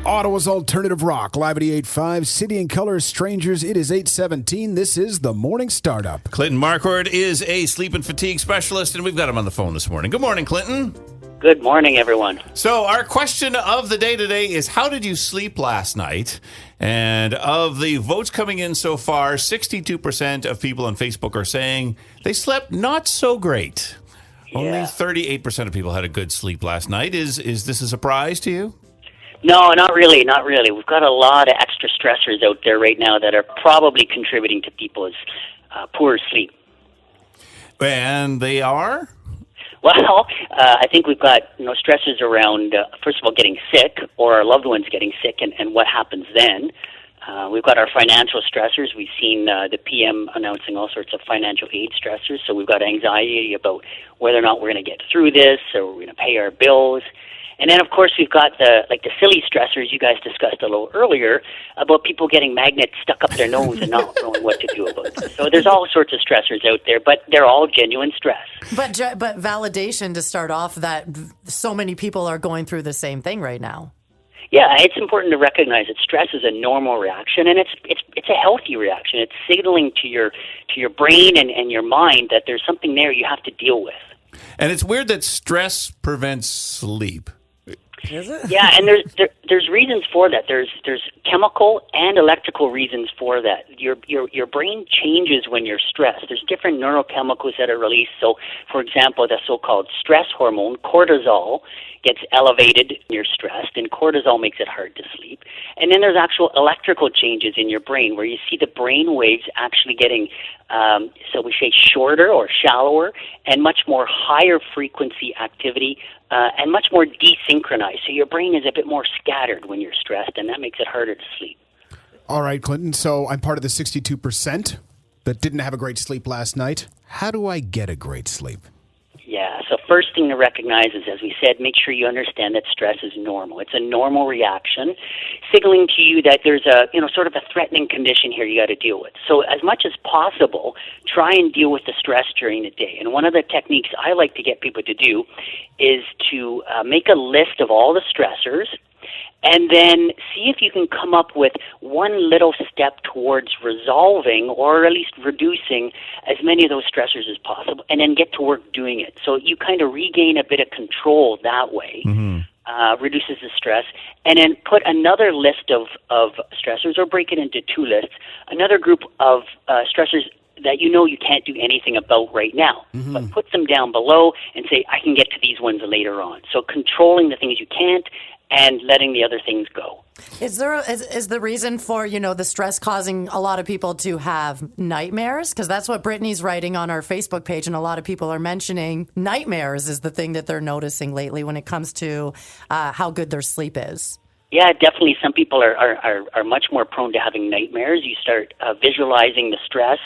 Ottawa's Alternative Rock, live at 88.5, City and Colors, Strangers. It is 8:17. This is the Morning Startup. Clinton Marquardt is a sleep and fatigue specialist, and we've got him on the phone this morning. Good morning, Clinton. Good morning, everyone. So our question of the day today is, how did you sleep last night? And of the votes coming in so far, 62% of people on Facebook are saying they slept not so great. Yeah. Only 38% of people had a good sleep last night. Is this a surprise to you? No, not really, not really. We've got a lot of extra stressors out there right now that are probably contributing to people's poor sleep. And they are? Well, I think we've got stressors around, first of all, getting sick or our loved ones getting sick and what happens then. We've got our financial stressors. We've seen the PM announcing all sorts of financial aid stressors. So we've got anxiety about whether or not we're going to get through this or we're going to pay our bills. And then, of course, we've got the silly stressors you guys discussed a little earlier about people getting magnets stuck up their nose and not knowing what to do about it. So there's all sorts of stressors out there, but they're all genuine stress. But validation to start off that so many people are going through the same thing right now. Yeah, it's important to recognize that stress is a normal reaction, and it's a healthy reaction. It's signaling to your brain and your mind that there's something there you have to deal with. And it's weird that stress prevents sleep. Is it? Yeah, and there's reasons for that. There's chemical and electrical reasons for that. Your brain changes when you're stressed. There's different neurochemicals that are released. So, for example, the so-called stress hormone, cortisol, gets elevated when you're stressed, and cortisol makes it hard to sleep. And then there's actual electrical changes in your brain where you see the brain waves actually getting, so we say shorter or shallower and much more higher frequency activity and much more desynchronized. So your brain is a bit more scattered when you're stressed, and that makes it harder to sleep. All right, Clinton. So I'm part of the 62% that didn't have a great sleep last night. How do I get a great sleep? Yeah, so first thing to recognize is, as we said, make sure you understand that stress is normal. It's a normal reaction, signaling to you that there's a, sort of a threatening condition here you got to deal with. So as much as possible, try and deal with the stress during the day. And one of the techniques I like to get people to do is to make a list of all the stressors, and then see if you can come up with one little step towards resolving or at least reducing as many of those stressors as possible, and then get to work doing it. So you kind of regain a bit of control that way, reduces the stress, and then put another list of stressors, or break it into two lists, another group of stressors that you can't do anything about right now, but put them down below and say, I can get to these ones later on. So controlling the things you can't and letting the other things go. Is the reason for, the stress causing a lot of people to have nightmares? Because that's what Brittany's writing on our Facebook page, and a lot of people are mentioning nightmares is the thing that they're noticing lately when it comes to how good their sleep is. Yeah, definitely. Some people are much more prone to having nightmares. You start visualizing the stress.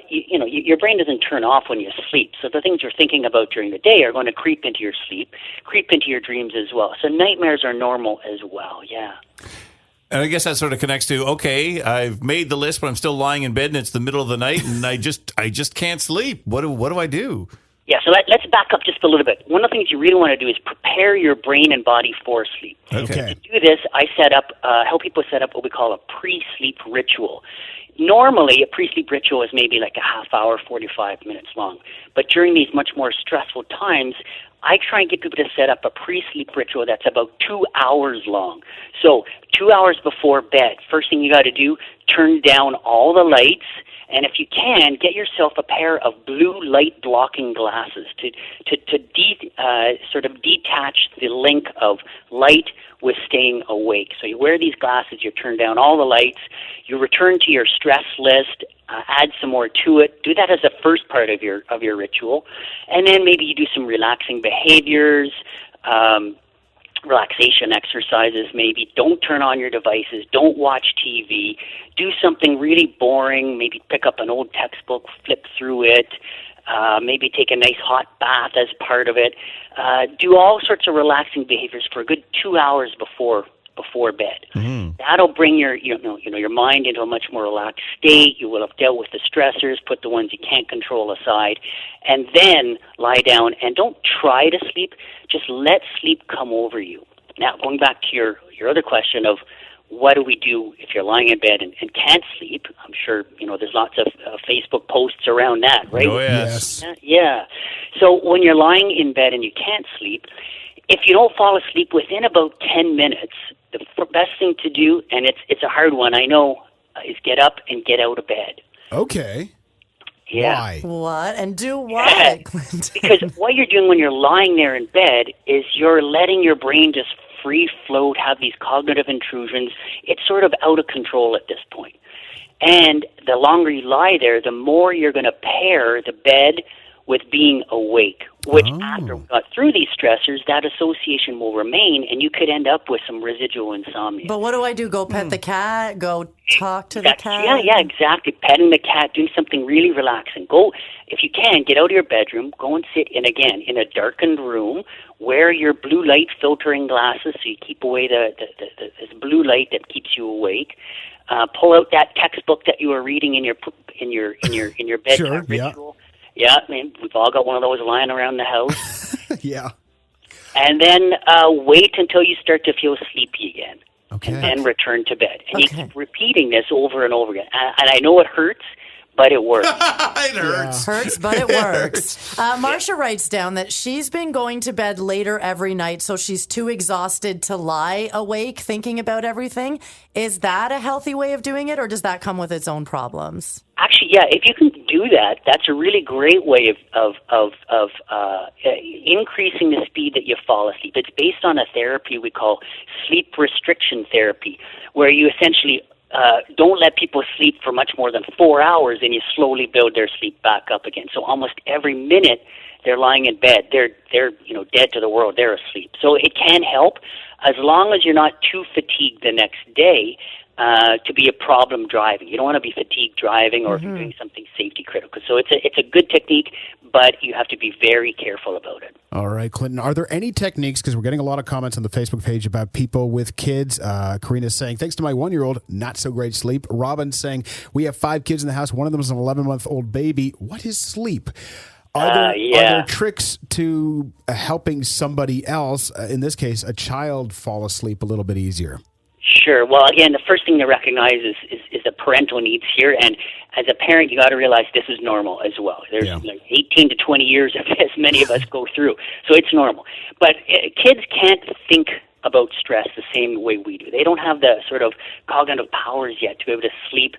Your brain doesn't turn off when you sleep. So the things you're thinking about during the day are going to creep into your sleep, creep into your dreams as well. So nightmares are normal as well, yeah. And I guess that sort of connects to, okay, I've made the list, but I'm still lying in bed and it's the middle of the night and I just can't sleep. What do I do? Yeah, so let's back up just a little bit. One of the things you really want to do is prepare your brain and body for sleep. Okay. To do this, I help people set up what we call a pre-sleep ritual. Normally, a pre-sleep ritual is maybe like a half hour, 45 minutes long. But during these much more stressful times, I try and get people to set up a pre-sleep ritual that's about 2 hours long. So 2 hours before bed, first thing you got to do, turn down all the lights. And if you can, get yourself a pair of blue light blocking glasses to sort of detach the link of light with staying awake. So you wear these glasses, you turn down all the lights, you return to your stress list, add some more to it. Do that as the first part of your ritual, and then maybe you do some relaxing behaviors. Relaxation exercises maybe. Don't turn on your devices. Don't watch TV. Do something really boring. Maybe pick up an old textbook, flip through it. Maybe take a nice hot bath as part of it. Do all sorts of relaxing behaviors for a good 2 hours before bed. That'll bring your mind into a much more relaxed state. You will have dealt with the stressors, put the ones you can't control aside, and then lie down and don't try to sleep. Just let sleep come over you. Now, going back to your other question of what do we do if you're lying in bed and can't sleep? I'm sure, there's lots of Facebook posts around that, right? Oh, yes. Yeah. So when you're lying in bed and you can't sleep, if you don't fall asleep within about 10 minutes, the best thing to do, and it's a hard one, I know, is get up and get out of bed. Okay. Yeah. Why? What? And do what, Clinton? Because what you're doing when you're lying there in bed is you're letting your brain just free float, have these cognitive intrusions. It's sort of out of control at this point. And the longer you lie there, the more you're going to pair the bed with being awake, which after we got through these stressors, that association will remain, and you could end up with some residual insomnia. But what do I do? Go pet the cat? Go talk to the cat? Yeah, exactly. Petting the cat, doing something really relaxing. Go, if you can, get out of your bedroom, go and sit in a darkened room, wear your blue light filtering glasses so you keep away the blue light that keeps you awake. Pull out that textbook that you were reading in your bedtime ritual. Yeah, I mean, we've all got one of those lying around the house. Yeah. And then wait until you start to feel sleepy again. Okay. And then return to bed. And you keep repeating this over and over again. And I know it hurts, but it works. It hurts. Hurts, but it works. Marcia writes down that she's been going to bed later every night, so she's too exhausted to lie awake thinking about everything. Is that a healthy way of doing it, or does that come with its own problems? Actually, yeah, if you can do that, that's a really great way of increasing the speed that you fall asleep. It's based on a therapy we call sleep restriction therapy, where you essentially don't let people sleep for much more than 4 hours, and you slowly build their sleep back up again. So almost every minute they're lying in bed, they're dead to the world. They're asleep. So it can help as long as you're not too fatigued the next day to be a problem driving. You don't want to be fatigued driving or if you're doing something safety critical. So it's a good technique, but you have to be very careful about it. All right, Clinton, are there any techniques, because we're getting a lot of comments on the Facebook page about people with kids. Karina's saying, thanks to my 1-year-old, not so great sleep. Robin's saying, we have 5 kids in the house. One of them is an 11-month-old baby. What is sleep? Are there tricks to helping somebody else, in this case, a child, fall asleep a little bit easier? Sure. Well, again, the first thing to recognize is the parental needs here. And as a parent, you got to realize this is normal as well. There's like 18 to 20 years of this many of us go through. So it's normal. But kids can't think about stress the same way we do. They don't have the sort of cognitive powers yet to be able to sleep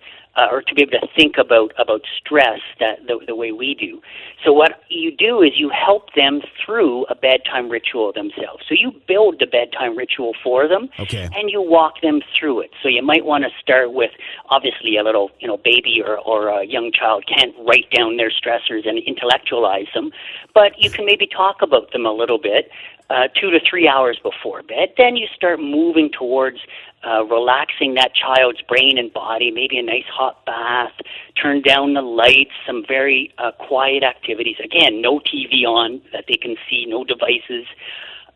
or to be able to think about stress the way we do. So what you do is you help them through a bedtime ritual themselves. So you build the bedtime ritual for them, and you walk them through it. So you might want to start with, obviously, a little baby or a young child can't write down their stressors and intellectualize them, but you can maybe talk about them a little bit 2 to 3 hours before bed. Then you start moving towards relaxing that child's brain and body, maybe a nice hot bath, turn down the lights, some very quiet activities. Again, no TV on that they can see, no devices,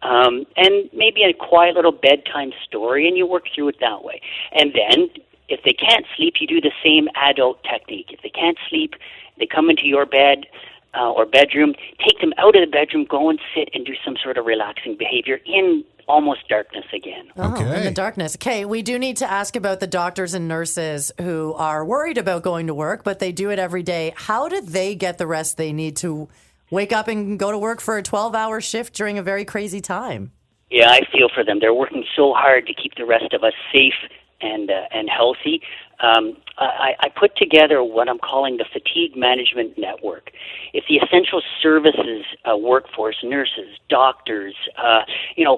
and maybe a quiet little bedtime story, and you work through it that way. And then if they can't sleep, you do the same adult technique. If they can't sleep, they come into your bed or bedroom, take them out of the bedroom, go and sit and do some sort of relaxing behavior in almost darkness again. Oh, in the darkness. Okay, we do need to ask about the doctors and nurses who are worried about going to work, but they do it every day. How do they get the rest they need to wake up and go to work for a 12-hour shift during a very crazy time? Yeah, I feel for them. They're working so hard to keep the rest of us safe and healthy. I put together what I'm calling the Fatigue Management Network. It's the essential services workforce, nurses, doctors,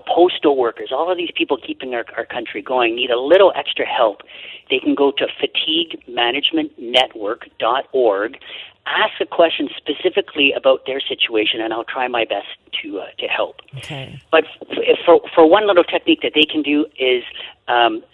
postal workers, all of these people keeping our country going need a little extra help. They can go to fatiguemanagementnetwork.org, ask a question specifically about their situation, and I'll try my best to help. Okay. But for one little technique that they can do is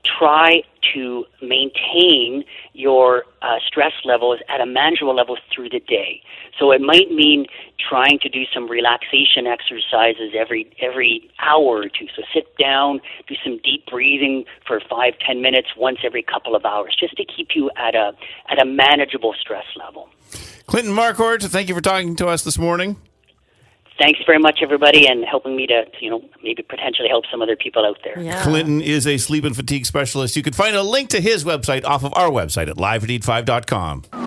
try to maintain your stress levels at a manageable level through the day. So it might mean trying to do some relaxation exercises every hour or two. So sit down, do some deep breathing for 5-10 minutes once every couple of hours, just to keep you at a manageable stress level. Clinton Marquardt, thank you for talking to us this morning. Thanks very much, everybody, and helping me to, maybe potentially help some other people out there. Yeah. Clinton is a sleep and fatigue specialist. You can find a link to his website off of our website at live at 5.com.